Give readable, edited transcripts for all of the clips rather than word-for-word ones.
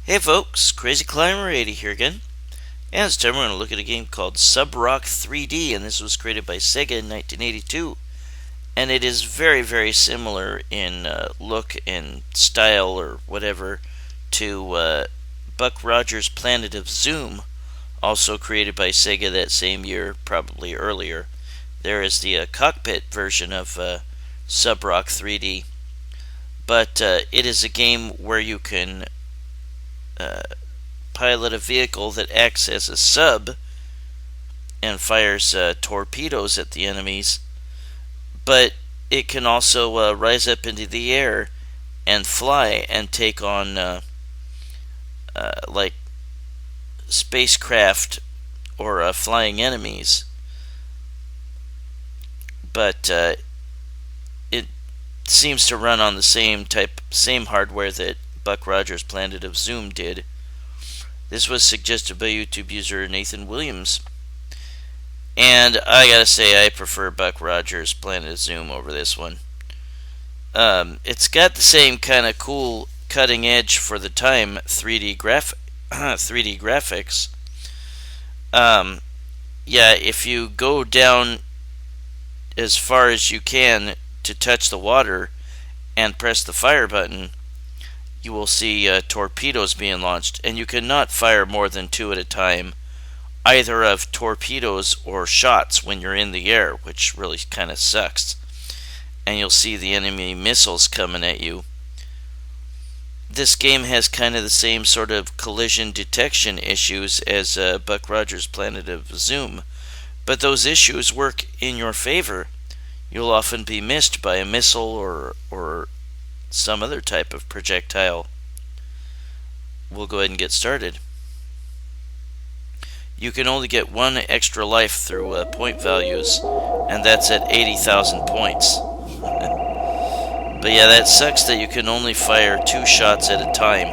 Hey folks, Crazy Climber 80 here again, and this time we're going to look at a game called Sub Roc-3D, and this was created by Sega in 1982, and it is very similar in look and style or whatever to Buck Rogers' Planet of Zoom, also created by Sega that same year, probably earlier. There is the cockpit version of Sub Roc-3D, but it is a game where you can pilot a vehicle that acts as a sub and fires torpedoes at the enemies, but it can also rise up into the air and fly and take on like spacecraft or flying enemies. But it seems to run on the same hardware that Buck Rogers' Planet of Zoom did. This was suggested by YouTube user Nathan Williams, and I gotta say I prefer Buck Rogers' Planet of Zoom over this one. It's got the same kind of cool cutting edge for the time 3D graphics. Yeah, if you go down as far as you can to touch the water and press the fire button, you will see torpedoes being launched, and you cannot fire more than 2 at a time, either of torpedoes or shots when you're in the air, which really kind of sucks. And you'll see the enemy missiles coming at you. This game has kind of the same sort of collision detection issues as Buck Rogers' Planet of Zoom, but those issues work in your favor. You'll often be missed by a missile or some other type of projectile. We'll go ahead and get started. You can only get 1 extra life through point values, and that's at 80,000 points. But yeah, that sucks that you can only fire 2 shots at a time.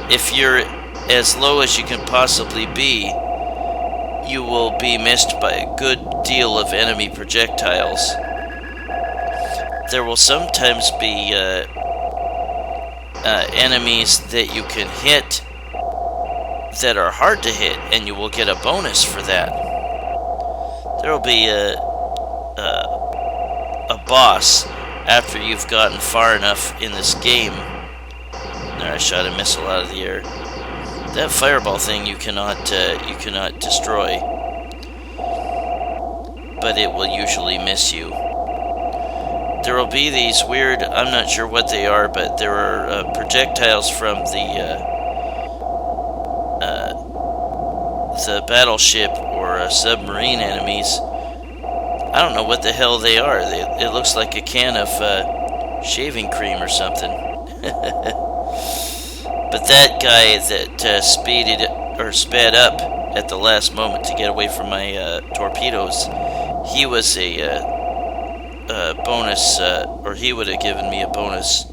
If you're as low as you can possibly be, you will be missed by a good deal of enemy projectiles. There will sometimes be enemies that you can hit that are hard to hit, and you will get a bonus for that. There will be a boss after you've gotten far enough in this game. There, I shot a missile out of the air. That fireball thing you cannot destroy, but it will usually miss you. There will be these weird, I'm not sure what they are, but there are projectiles from the battleship or submarine enemies. I don't know what the hell they are. It looks like a can of shaving cream or something. But that guy that sped up at the last moment to get away from my torpedoes, he was a bonus, or he would have given me a bonus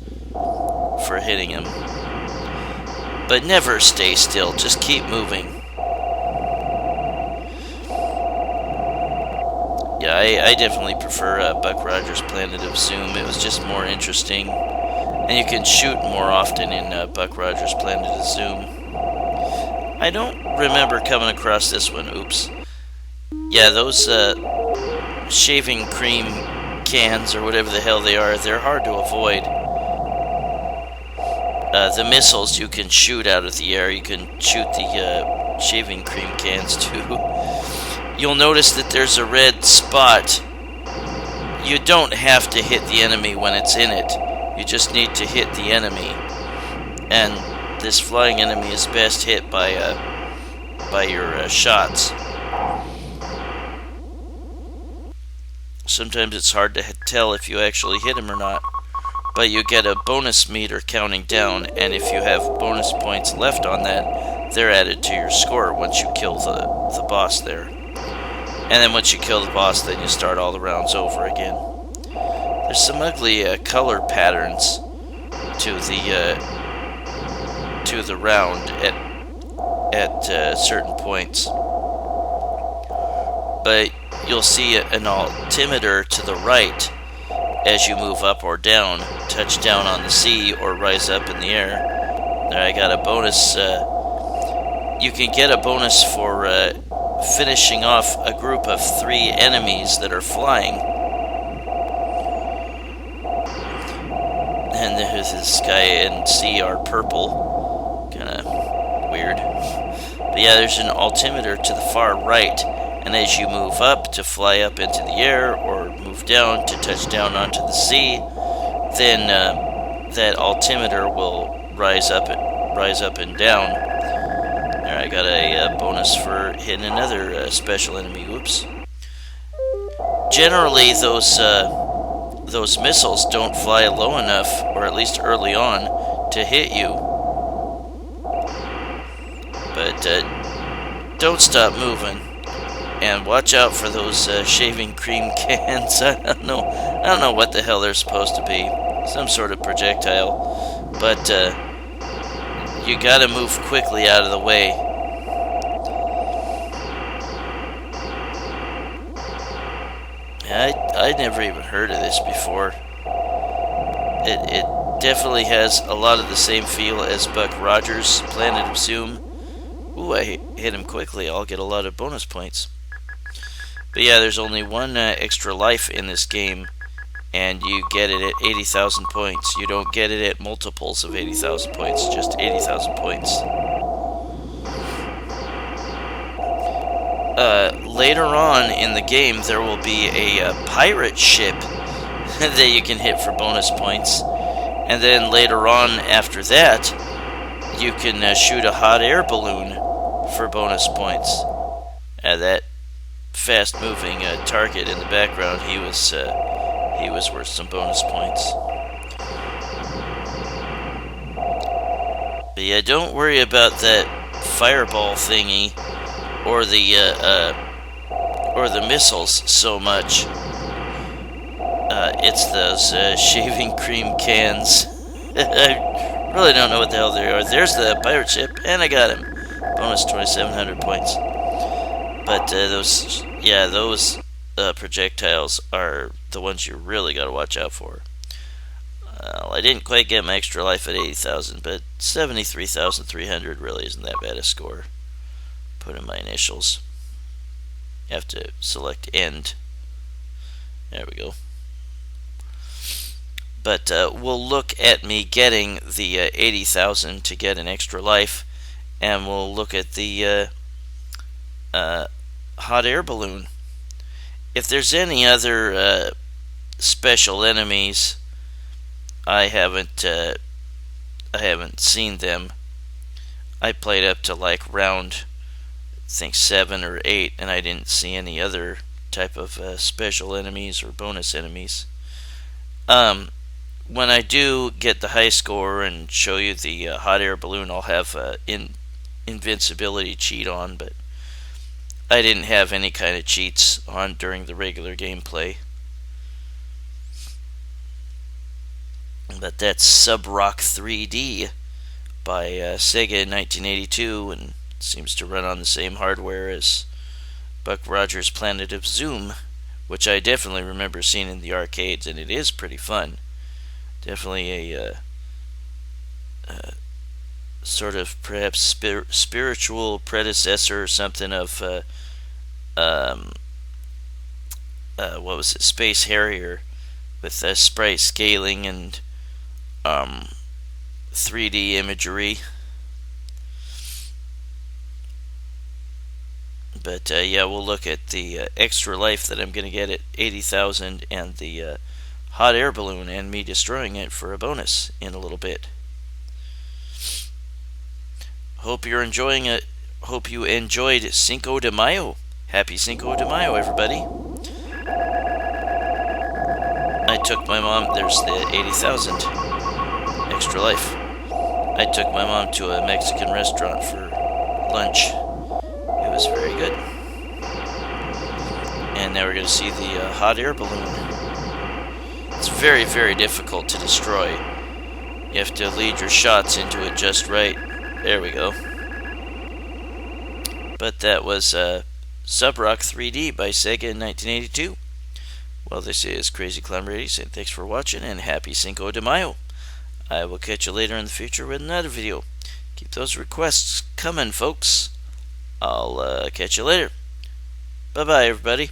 for hitting him. But never stay still, just keep moving. Yeah, I definitely prefer Buck Rogers' Planet of Zoom. It was just more interesting, and you can shoot more often in Buck Rogers' Planet of Zoom. I don't remember coming across this one, oops. Yeah, those shaving cream cans or whatever the hell they are, they're hard to avoid. The missiles you can shoot out of the air, you can shoot the shaving cream cans too. You'll notice that there's a red spot. You don't have to hit the enemy when it's in it. You just need to hit the enemy. And this flying enemy is best hit by your shots. Sometimes it's hard to tell if you actually hit him or not, but you get a bonus meter counting down, and if you have bonus points left on that, they're added to your score once you kill the boss there. And then once you kill the boss, then you start all the rounds over again. There's some ugly color patterns to the round at certain points, but you'll see an altimeter to the right as you move up or down, touch down on the sea, or rise up in the air. There, I got a bonus. You can get a bonus for finishing off a group of 3 enemies that are flying. And there's the sky and sea are purple. Kinda weird. But yeah, there's an altimeter to the far right. And as you move up to fly up into the air, or move down to touch down onto the sea, then that altimeter will rise up and down. There, I got a bonus for hitting another special enemy. Oops. Generally, those missiles don't fly low enough, or at least early on, to hit you. But don't stop moving, and watch out for those shaving cream cans. I don't know what the hell they're supposed to be. Some sort of projectile, but you gotta move quickly out of the way. I'd never even heard of this before. It definitely has a lot of the same feel as Buck Rogers' Planet of Zoom. Ooh, I hit him quickly. I'll get a lot of bonus points. But yeah, there's only 1 extra life in this game, and you get it at 80,000 points. You don't get it at multiples of 80,000 points, just 80,000 points. Later on in the game, there will be a pirate ship that you can hit for bonus points. And then later on after that, you can shoot a hot air balloon for bonus points. That fast-moving target in the background, he was worth some bonus points. But yeah, don't worry about that fireball thingy or the missiles so much. It's those shaving cream cans. I really don't know what the hell they are. There's the pirate ship, and I got him. Bonus 2,700 points. But those projectiles are the ones you really got to watch out for. I didn't quite get my extra life at 80,000, but 73,300 really isn't that bad a score. Put in my initials. You have to select end. There we go. But we'll look at me getting the 80,000 to get an extra life, and we'll look at the hot air balloon. If there's any other special enemies, I haven't seen them. I played up to like round, I think 7 or 8, and I didn't see any other type of special enemies or bonus enemies. When I do get the high score and show you the hot air balloon, I'll have invincibility cheat on, but I didn't have any kind of cheats on during the regular gameplay. But that's Sub Roc-3D by Sega in 1982, and seems to run on the same hardware as Buck Rogers' Planet of Zoom, which I definitely remember seeing in the arcades, and it is pretty fun. Definitely a sort of perhaps spiritual predecessor or something of what was it, Space Harrier, with sprite scaling and 3D imagery. But yeah, we'll look at the extra life that I'm going to get at 80,000 and the hot air balloon and me destroying it for a bonus in a little bit. Hope you're enjoying it. Hope you enjoyed Cinco de Mayo. Happy Cinco de Mayo, everybody. I took my mom, there's the 80,000 extra life. I took my mom to a Mexican restaurant for lunch. It was very good. And now we're going to see the hot air balloon. It's very, very difficult to destroy. You have to lead your shots into it just right. There we go. But that was Sub Roc-3D by Sega in 1982. Well, this is Crazy Clown Radio saying thanks for watching and happy Cinco de Mayo. I will catch you later in the future with another video. Keep those requests coming, folks. I'll catch you later. Bye bye, everybody.